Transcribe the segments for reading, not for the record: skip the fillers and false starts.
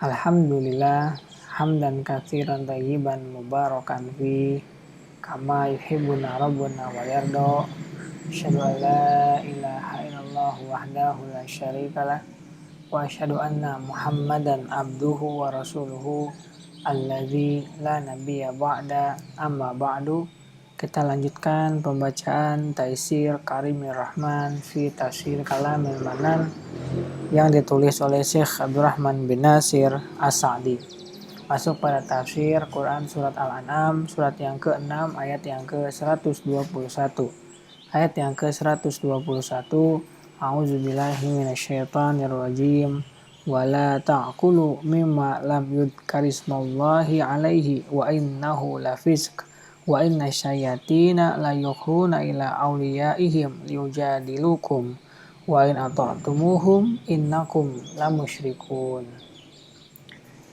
Alhamdulillah hamdan katsiran thayyiban mubarakan fi kama yuhibbuna rabbuna wa yarda. Asyhadu an la ilaha illallah wahdahu la syarikalah wa asyhadu anna Muhammadan abduhu wa rasuluhu alladzi la nabiyya ba'da. Amma ba'du. Kita lanjutkan pembacaan Taisir Karimir Rahman fi Tafsir Kalamil Manan yang ditulis oleh Syekh Abdurrahman bin Nasir As-Sa'di. Masuk pada tafsir Quran surat Al-An'am, surat yang ke-6 ayat yang ke-121. Ayat yang ke-121, A'udzubillahi minasyaitonirrajim. Wala ta'kulu mimma lam yudkarismallahi alaihi wa innahu lafisq wa inna syayatina la yukhuna ila awliyaihim liyujadilukum wa in ata'tumuhum innakum lamusyrikun.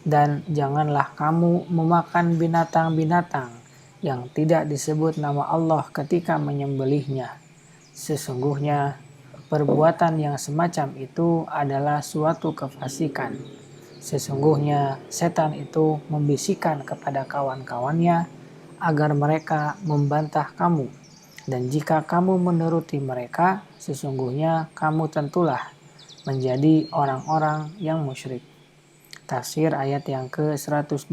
Dan janganlah kamu memakan binatang-binatang yang tidak disebut nama Allah ketika menyembelihnya. Sesungguhnya perbuatan yang semacam itu adalah suatu kefasikan. Sesungguhnya setan itu membisikkan kepada kawan-kawannya agar mereka membantah kamu. Dan jika kamu menuruti mereka, sesungguhnya kamu tentulah menjadi orang-orang yang musyrik. Tafsir ayat yang ke-121,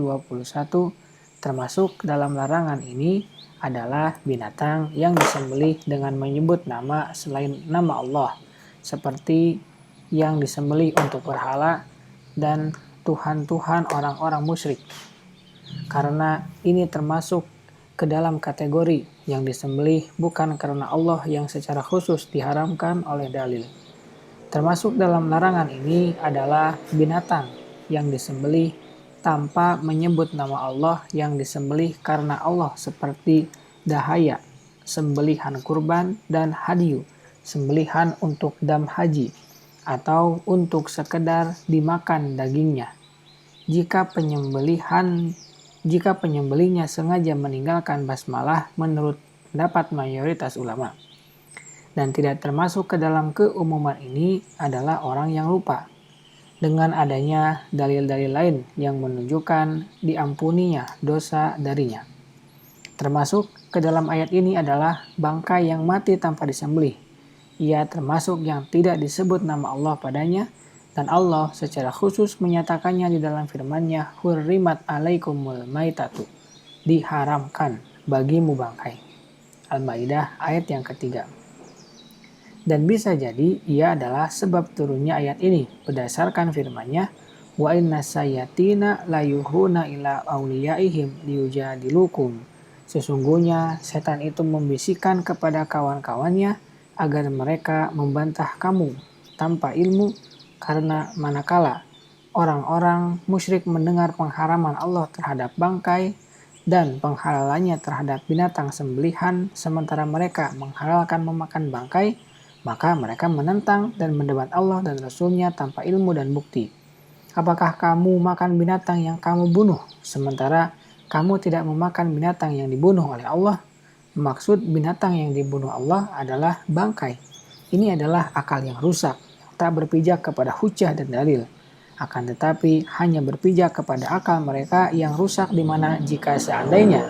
termasuk dalam larangan ini adalah binatang yang disembelih dengan menyebut nama selain nama Allah, seperti yang disembelih untuk berhala dan tuhan-tuhan orang-orang musyrik. Karena ini termasuk ke dalam kategori yang disembelih bukan karena Allah yang secara khusus diharamkan oleh dalil. Termasuk dalam larangan ini adalah binatang yang disembelih tanpa menyebut nama Allah yang disembelih karena Allah, seperti dahaya, sembelihan kurban, dan hadiyu, sembelihan untuk dam haji, atau untuk sekedar dimakan dagingnya. Jika penyembelihnya sengaja meninggalkan basmalah menurut pendapat mayoritas ulama. Dan tidak termasuk ke dalam keumuman ini adalah orang yang lupa. Dengan adanya dalil-dalil lain yang menunjukkan diampuninya dosa darinya. Termasuk ke dalam ayat ini adalah bangkai yang mati tanpa disembelih. Ia termasuk yang tidak disebut nama Allah padanya, dan Allah secara khusus menyatakannya di dalam firman-Nya, hurrimat alaikumul maitatu, diharamkan bagimu bangkai. Al-Maidah ayat yang ketiga. Dan bisa jadi ia adalah sebab turunnya ayat ini berdasarkan firman-Nya, wa inna syayatina layuhuna ila awliyaihim liyujadilukum. Sesungguhnya setan itu membisikkan kepada kawan-kawannya agar mereka membantah kamu tanpa ilmu, karena manakala orang-orang musyrik mendengar pengharaman Allah terhadap bangkai dan penghalalannya terhadap binatang sembelihan, sementara mereka menghalalkan memakan bangkai, maka mereka menentang dan mendebat Allah dan Rasul-Nya tanpa ilmu dan bukti. Apakah kamu makan binatang yang kamu bunuh, sementara kamu tidak memakan binatang yang dibunuh oleh Allah? Maksud binatang yang dibunuh Allah adalah bangkai. Ini adalah akal yang rusak, tak berpijak kepada hujjah dan dalil. Akan tetapi hanya berpijak kepada akal mereka yang rusak, di mana jika seandainya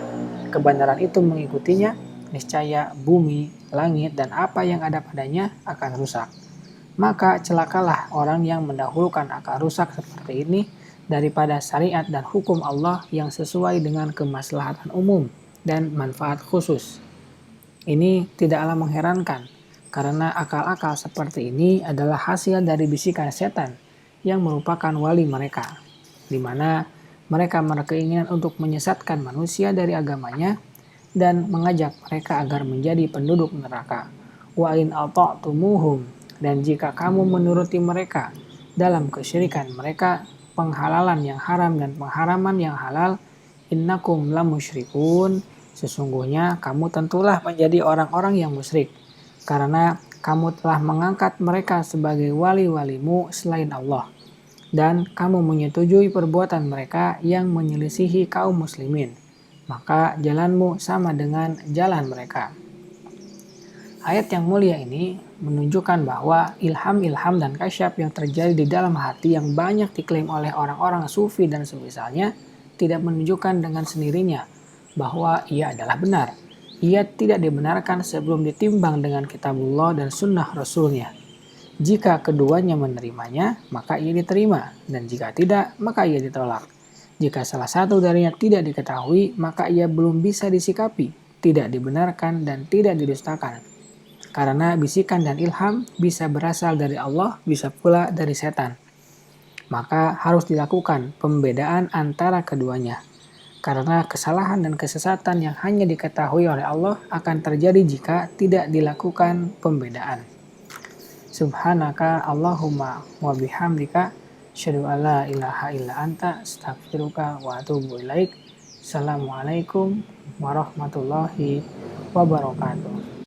kebenaran itu mengikutinya, niscaya bumi, langit, dan apa yang ada padanya akan rusak. Maka celakalah orang yang mendahulukan akal rusak seperti ini daripada syariat dan hukum Allah yang sesuai dengan kemaslahatan umum dan manfaat khusus. Ini tidaklah mengherankan, karena akal-akal seperti ini adalah hasil dari bisikan setan yang merupakan wali mereka, di mana mereka berkeinginan untuk menyesatkan manusia dari agamanya dan mengajak mereka agar menjadi penduduk neraka. Wa in ata'tumuhum, dan jika kamu menuruti mereka dalam kesyirikan mereka, penghalalan yang haram dan pengharaman yang halal, innakum lamusyrikun, sesungguhnya kamu tentulah menjadi orang-orang yang musyrik, karena kamu telah mengangkat mereka sebagai wali-walimu selain Allah, dan kamu menyetujui perbuatan mereka yang menyelisihi kaum muslimin, maka jalanmu sama dengan jalan mereka. Ayat yang mulia ini menunjukkan bahwa ilham-ilham dan kasyaf yang terjadi di dalam hati yang banyak diklaim oleh orang-orang sufi dan semisalnya tidak menunjukkan dengan sendirinya bahwa ia adalah benar. Ia tidak dibenarkan sebelum ditimbang dengan kitabullah dan sunnah rasulnya. Jika keduanya menerimanya, maka ia diterima, dan jika tidak, maka ia ditolak. Jika salah satu darinya tidak diketahui, maka ia belum bisa disikapi, tidak dibenarkan, dan tidak didustakan. Karena bisikan dan ilham bisa berasal dari Allah, bisa pula dari setan. Maka harus dilakukan pembedaan antara keduanya. Karena kesalahan dan kesesatan yang hanya diketahui oleh Allah akan terjadi jika tidak dilakukan pembedaan. Subhanaka Allahumma wa bihamdika asyhadu an la ilaha illa anta astaghfiruka wa atubu ilaik. Assalamualaikum warahmatullahi wabarakatuh.